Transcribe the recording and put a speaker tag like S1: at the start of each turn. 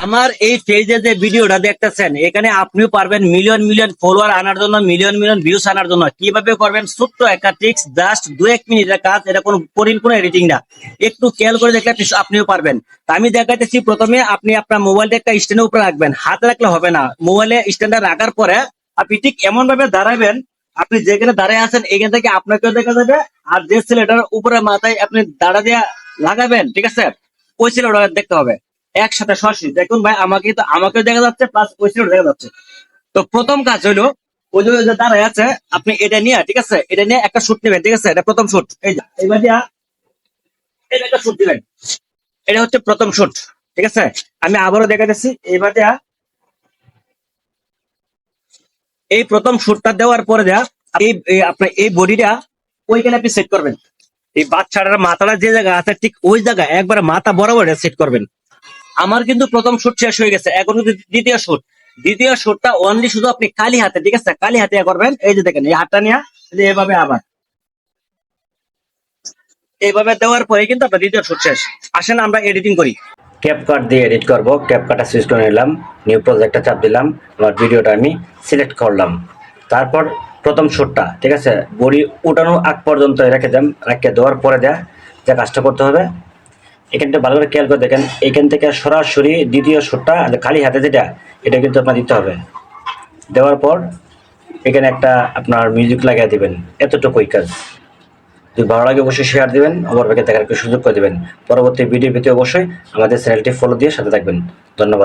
S1: আমার এই পেজে যে ভিডিওটা দেখতেছেন এখানে আপনিও পারবেন মিলিয়ন মিলিয়ন ফলোয়ার আনার জন্য, মিলিয়ন মিলিয়ন ভিউস আনার জন্য। কিভাবে করবেন? ছোট্ট একটা ট্রিক্স, জাস্ট 2-1 মিনিটের কাজ। এটা কোনো এডিটিং না, একটু খেয়াল করে দেখলে আপনিও পারবেন। তা আমি দেখাইতেছি। প্রথমে আপনি আপনার মোবাইলটা একটা স্ট্যান্ডের উপরে রাখবেন, হাতে রাখলে হবে না। মোবাইলে স্ট্যান্ডে রাখার পরে আপনি ঠিক এমন ভাবে দাঁড়াবেন, আপনি যেখানে দাঁড়ায় আছেন এখান থেকে আপনাকেও দেখা যাবে, আর যে ছেলেটার উপরে মাথায় আপনি দাঁড়া দিয়ে লাগাবেন, ঠিক আছে, ওই ছেলেটা দেখতে হবে একসাথে সরাসরি। দেখুন ভাই, আমাকেও দেখা যাচ্ছে, প্লাস ওই ছেলেটা দেখা যাচ্ছে। তো প্রথম কাজ হইলো, ওই যে দাঁড়ায় আছে, আপনি এটা নিয়ে, ঠিক আছে, এটা নিয়ে একটা শুট নেবেন, ঠিক আছে। এটা প্রথম শুট। এই যে এবার দিয়া এটা একটা শুট দিবেন, এটা হচ্ছে প্রথম শুট, ঠিক আছে। আমি আবারও দেখাতেছি। এবার দিয়া এই প্রথম শুটটা দেওয়ার পরে যা আপনার এই বডিটা ওইখানে আপনি সেট করবেন। এই বাচ্চাটার মাথাটা যে জায়গা আছে ঠিক ওই জায়গায় একবারে মাথা বরাবর সেট করবেন। আমার কিন্তু প্রথম শুট শেষ হয়ে গেছে, এখন কিন্তু দ্বিতীয় শুট। দ্বিতীয় শুটটা অনলি শুধু আপনি খালি হাতে, ঠিক আছে, খালি হাতে করবেন। এই যে দেখেন, এই হাতটা নিয়ে এভাবে আবার এইভাবে দেওয়ার পরে কিন্তু আপনার দ্বিতীয় শুট শেষ। আসেন আমরা এডিটিং করি। ক্যাপকাট দিয়ে এডিট করব। ক্যাপকাটটা সুইচ করে নিলাম, নিউ প্রজেক্টটা চাপ দিলাম, আমার ভিডিওটা আমি সিলেক্ট করলাম। তারপর প্রথম শুটটা, ঠিক আছে, বডি উঠানো আগ পর্যন্ত রেখে দেন। রেখে দেওয়ার পরে যা কাজটা করতে হবে, এখানটা ভালো করে খেয়াল করে দেখেন। এখান থেকে সরাসরি দ্বিতীয় শুটটা খালি হাতে যেটা, এটা কিন্তু আপনার দিতে হবে। দেওয়ার পর এখানে একটা আপনার মিউজিক লাগিয়ে দিবেন। এতটুকুই কাজ। যদি ভালো লাগে অবশ্যই শেয়ার দিবেন, অপরকে দেখার সুযোগ করে দিবেন। পরবর্তী ভিডিও পেতে অবশ্যই আমাদের চ্যানেলটি ফলো দিয়ে সাথে থাকবেন। ধন্যবাদ।